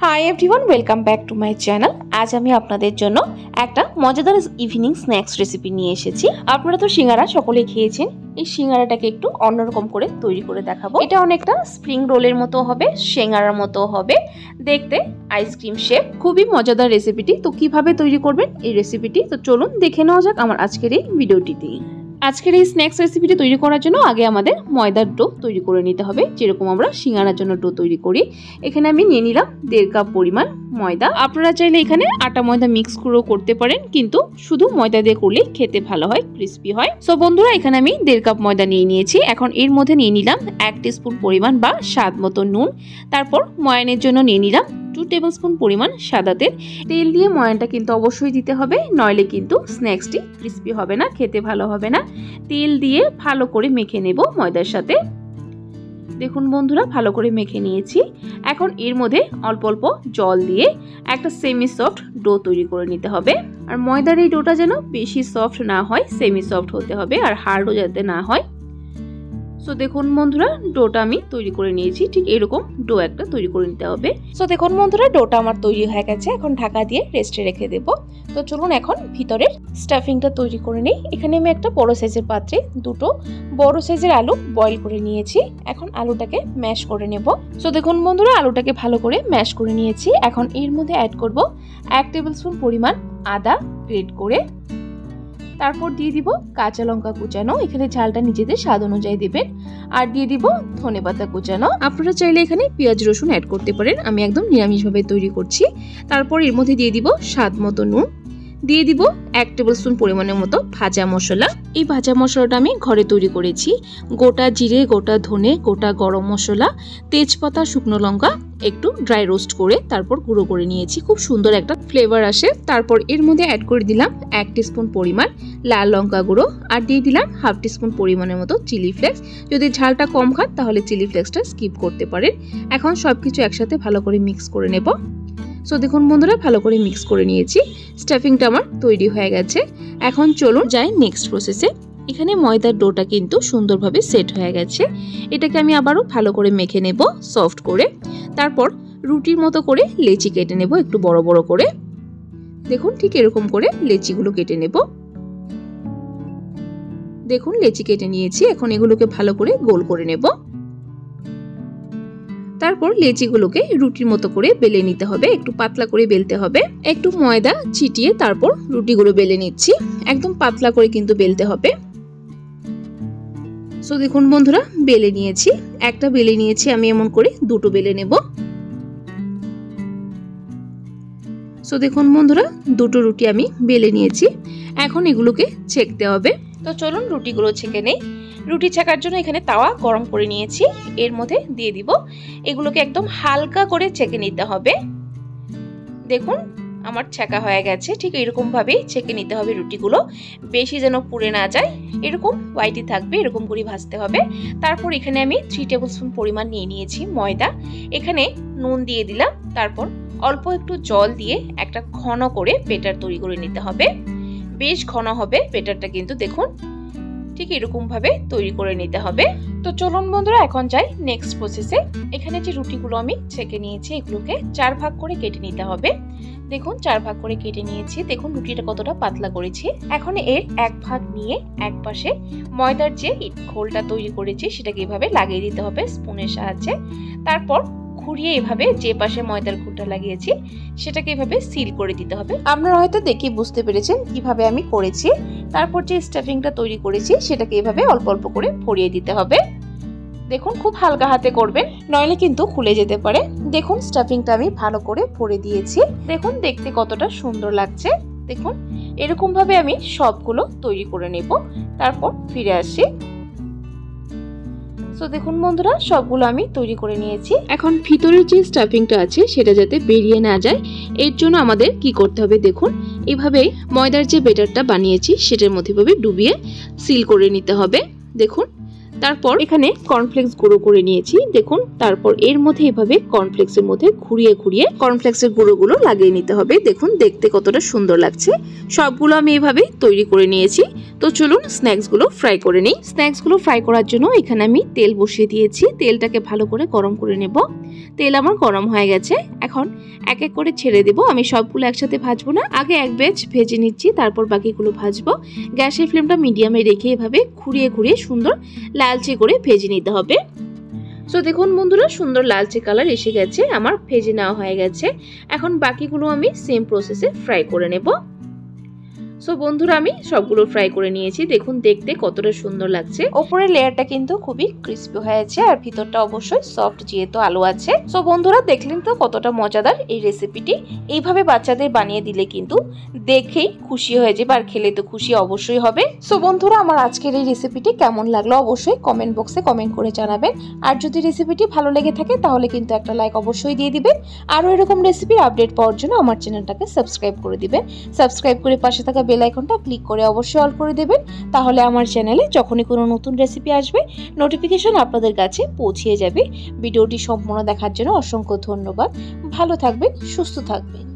Hi everyone, welcome back to my channel. আজ আমি আপনাদের জন্য একটা মজাদার ইভিনিং স্ন্যাক্স রেসিপি নিয়ে এসেছি। আপনারা তো সিঙ্গারা সকলেই খেয়েছেন, এই সিঙ্গারাটাকে একটু অন্যরকম করে তৈরি করে দেখাবো। এটা অনেকটা স্প্রিং রোলের মতো হবে, সিঙ্গারার মতো হবে দেখতে, আইসক্রিম শেপ। খুবই মজাদার রেসিপিটি। তো কিভাবে তৈরি করবেন এই রেসিপিটি, তো চলুন দেখে নেওয়া যাক আমার আজকের এই ভিডিওটিতে। আজকের এই স্ন্যাক্স রেসিপিটি তৈরি করার জন্য আগে আমাদের ময়দার ডো তৈরি করে নিতে হবে, যেরকম আমরা সিঙ্গারার জন্য ডো তৈরি করি। এখানে আমি নিয়ে নিলাম 1.5 কাপ পরিমাণ ময়দা। আপনারা চাইলে এখানে আটা ময়দা মিক্স করেও করতে পারেন, কিন্তু শুধু ময়দা দিয়ে করলেই খেতে ভালো হয়, ক্রিস্পি হয়। সো বন্ধুরা, এখানে আমি 1.5 কাপ ময়দা নিয়ে নিয়েছি। এখন এর মধ্যে নিয়ে নিলাম 1 টিস্পুন পরিমাণ বা স্বাদ মতো নুন। তারপর ময়ানের জন্য নিয়ে নিলাম 2 টেবিলস্পুন পরিমাণ সাদা তেল। তেল দিয়ে ময়ানটা কিন্তু অবশ্যই দিতে হবে, নইলে কিন্তু স্ন্যাক্সটি ক্রিস্পি হবে না, খেতে ভালো হবে না। তেল দিয়ে ভালো করে মেখে নেব ময়দার সাথে। দেখুন বন্ধুরা, ভালো করে মেখে নিয়েছি। এখন এর মধ্যে অল্প অল্প জল দিয়ে একটা সেমি সফট ডো তৈরি করে নিতে হবে। আর ময়দার এই ডোটা যেন বেশি সফট না হয়, সেমি সফট হতে হবে, আর হার্ডও যাতে না হয়। সো দেখুন বন্ধুরা, ডোটা আমি তৈরি করে নিয়েছি। ঠিক এরকম ডো একটা তৈরি করে নিতে হবে। সো দেখুন বন্ধুরা, ডোটা আমার তৈরি হয়ে গেছে। এখন ঢাকা দিয়ে রেস্টে রেখে দেব। তো চলুন এখন ভিতরের স্টাফিংটা তৈরি করে নিই। এখানে আমি একটা বড় সাইজের পাত্রে 2টো বড় সাইজের আলু বয়েল করে নিয়েছি। এখন আলুটাকে ম্যাশ করে নেব। সো দেখুন বন্ধুরা, আলুটাকে ভালো করে ম্যাশ করে নিয়েছি। এখন এর মধ্যে অ্যাড করব 1 টেবিলস্পুন পরিমাণ আদা গ্রেট করে। তারপর দিয়ে দিব কাঁচা লঙ্কা কুচানো, এখানে ঝালটা নিজেদের স্বাদ অনুযায়ী দিবেন। আর দিয়ে দিব ধনেপাতা কুচানো। আপনারা চাইলে এখানে পেঁয়াজ রসুন অ্যাড করতে পারেন, আমি একদম নিরামিষভাবে তৈরি করছি। তারপর এর মধ্যে দিয়ে দিব স্বাদ মতো নুন, দিয়ে দিব 1 টেবিলস্পুন পরিমাণের মতো ভাজা মশলা। এই ভাজা মশলাটা আমি ঘরে তৈরি করেছি। গোটা জিরে, গোটা ধনে, গোটা গরম মশলা, তেজপাতা, শুকনো লঙ্কা একটু ড্রাই রোস্ট করে তারপর গুঁড়ো করে নিয়েছি। খুব সুন্দর একটা ফ্লেভার আসে। তারপর এর মধ্যে অ্যাড করে দিলাম 1 টিস্পুন পরিমাণ লাল লঙ্কা গুঁড়ো, আর দিয়ে দিলাম 1/2 টিস্পুন পরিমাণের মতো চিলি ফ্লেক্স। যদি ঝালটা কম খান তাহলে চিলি ফ্লেক্সটা স্কিপ করতে পারেন। এখন সবকিছু একসাথে ভালো করে মিক্স করে নেব। সো দেখুন বন্ধুরা, ভালো করে মিক্স করে নিয়েছি। স্টাফিংটা আমার তৈরি হয়ে গেছে। এখন চলুন যাই নেক্সট প্রসেসে। এখানে ময়দার ডোটা কিন্তু সুন্দরভাবে সেট হয়ে গেছে। এটাকে আমি আবারও ভালো করে মেখে নেব সফট করে। তারপর রুটির মতো করে লেচি কেটে নেব, একটু বড় বড় করে। দেখুন ঠিক এরকম করে লেচিগুলো কেটে নেব। দেখুন লেচি কেটে নিয়েছি। এখন এগুলোকে ভালো করে গোল করে নেব। তারপর লেচিগুলোকে রুটির মতো করে বেলে নিতে হবে, একটু পাতলা করে বেলতে হবে। একটু ময়দা ছিটিয়ে তারপর রুটিগুলো বেলে নিচ্ছি। একদম পাতলা করে কিন্তু বেলতে হবে। সো দেখুন বন্ধুরা, বেলে নিয়েছি। একটা বেলে নিয়েছি আমি, এমন করে 2টো বেলে নেব। সো দেখুন বন্ধুরা, 2টো রুটি আমি বেলে নিয়েছি। এখন এগুলোকে ছেঁকতে হবে। তো চলুন রুটিগুলো ছেঁকে নেই। রুটি ছেঁকার জন্য এখানে তাওয়া গরম করে নিয়েছি। এর মধ্যে দিয়ে দিব। এগুলোকে একদম হালকা করে ছেঁকে নিতে হবে। দেখুন আমার ছেঁকা হয়ে গেছে। ঠিক এরকম ভাবেই ছেঁকে নিতে হবে রুটিগুলো, বেশি যেন পুড়ে না যায়। এরকম হোয়াইটই থাকবে, এরকম করে ভাজতে হবে। তারপর এখানে আমি 3 টেবিলস্পুন পরিমাণ নিয়ে নিয়েছি ময়দা। এখানে নুন দিয়ে দিলাম। তারপর অল্প একটু জল দিয়ে একটা ঘন করে বেটার তৈরি করে নিতে হবে। বেশ ঘন হবে বেটারটা কিন্তু। দেখুন ঠিক এরকম ভাবে তৈরি করে নিতে হবে। তো চলুন বন্ধুরা, এখন যাই নেক্সট প্রসেসে। এখানে যে রুটিগুলো আমি ছেঁকে নিয়েছি, এগুলোকে 4 ভাগ করে কেটে নিতে হবে। দেখুন 4 ভাগ করে কেটে নিয়েছি। দেখুন রুটিটা কতটা পাতলা করেছি। এখন এর 1 ভাগ নিয়ে এক পাশে ময়দার যে ঘোলটা তৈরি করেছি সেটাকে এভাবে লাগিয়ে দিতে হবে স্পুনের সাহায্যে। তারপর ঘুরিয়ে এভাবে যে পাশে ময়দার ঘোলটা লাগিয়েছি সেটাকে এভাবে সিল করে দিতে হবে। আপনারা হয়তো দেখে বুঝতে পেরেছেন কিভাবে আমি করেছি। তারপর যে স্টাফিংটা তৈরি করেছি সেটাকে এভাবে অল্প অল্প করে ভরিয়ে দিতে হবে। দেখুন খুব হালকা হাতে করবেন, নইলে কিন্তু খুলে যেতে পারে। দেখুন স্টাফিংটা আমি ভালো করে ভরে দিয়েছি। দেখুন দেখতে কতটা সুন্দর লাগছে। দেখুন এরকম ভাবে আমি সবগুলো তৈরি করে নেব। তারপর ফিরে আসি। সো দেখুন বন্ধুরা, সবগুলো আমি তৈরি করে নিয়েছি। এখন ভিতরের যে স্টাফিংটা আছে সেটা যাতে বেরিয়ে না যায়, এর জন্য আমাদের কি করতে হবে, দেখুন এভাবেই ময়দার যে বেটারটা বানিয়েছি সেটার মধ্যে ভাবে ডুবিয়ে সিল করে নিতে হবে। দেখুন তারপর এখানে কর্নফ্লেক্স গুঁড়ো করে নিয়েছি দেখুন। তারপর এর মধ্যে এভাবে কর্নফ্লেক্সের মধ্যে ঘুরিয়ে ঘুরিয়ে কর্নফ্লেক্সের গুঁড়োগুলো লাগিয়ে নিতে হবে। দেখুন দেখতে কতটা সুন্দর লাগছে। সবগুলো আমি এভাবে তৈরি করে নিয়েছি। তো চলুন স্ন্যাক্সগুলো ফ্রাই করে নিই। স্ন্যাক্সগুলো ফ্রাই করার জন্য এখানে আমি তেল বসিয়ে দিয়েছি। তেলটাকে ভালো করে গরম করে নেব। তেল আমার গরম হয়ে গেছে। এখন এক এক করে ছেড়ে দেব। আমি সবগুলো একসাথে ভাজবো না, আগে এক ব্যাচ ভেজে নিচ্ছি, তারপর বাকিগুলো ভাজবো। গ্যাসের ফ্লেমটা মিডিয়ামে রেখে এভাবে ঘুরিয়ে ঘুরিয়ে সুন্দর লালচে করে ভেজে নিতে হবে। সো দেখুন বন্ধুরা, সুন্দর লালচে কালার এসে গেছে, আমার ভেজে নেওয়া হয়ে গেছে। এখন বাকিগুলো আমি সেম প্রসেসে ফ্রাই করে নেব। সো বন্ধুরা, আমি সবগুলো ফ্রাই করে নিয়েছি। দেখুন দেখতে কতটা সুন্দর লাগছে। ওপরের লেয়ারটা কিন্তু খুবই ক্রিস্পি হয়েছে আর ভিতরটা অবশ্যই সফট, যেহেতু আলু আছে। সো বন্ধুরা, দেখলেন তো কতটা মজাদার এই রেসিপিটি। এইভাবে বাচ্চাদের বানিয়ে দিলে কিন্তু দেখেই খুশি হয়ে যাবে আর খেলে তো খুশি অবশ্যই হবে। সো বন্ধুরা, আমার আজকের এই রেসিপিটি কেমন লাগলো অবশ্যই কমেন্ট বক্সে কমেন্ট করে জানাবেন। আর যদি রেসিপিটি ভালো লেগে থাকে তাহলে কিন্তু একটা লাইক অবশ্যই দিয়ে দিবেন। আরও এরকম রেসিপির আপডেট পাওয়ার জন্য আমার চ্যানেলটাকে সাবস্ক্রাইব করে দিবেন। সাবস্ক্রাইব করে পাশে থাকা বেল আইকনটা ক্লিক করে অবশ্যই অল করে দেবেন। তাহলে আমার চ্যানেলে যখনই কোনো নতুন রেসিপি আসবে নোটিফিকেশন আপনাদের কাছে পৌঁছে যাবে। ভিডিওটি সম্পূর্ণ দেখার জন্য অসংখ্য ধন্যবাদ। ভালো থাকবেন, সুস্থ থাকবেন।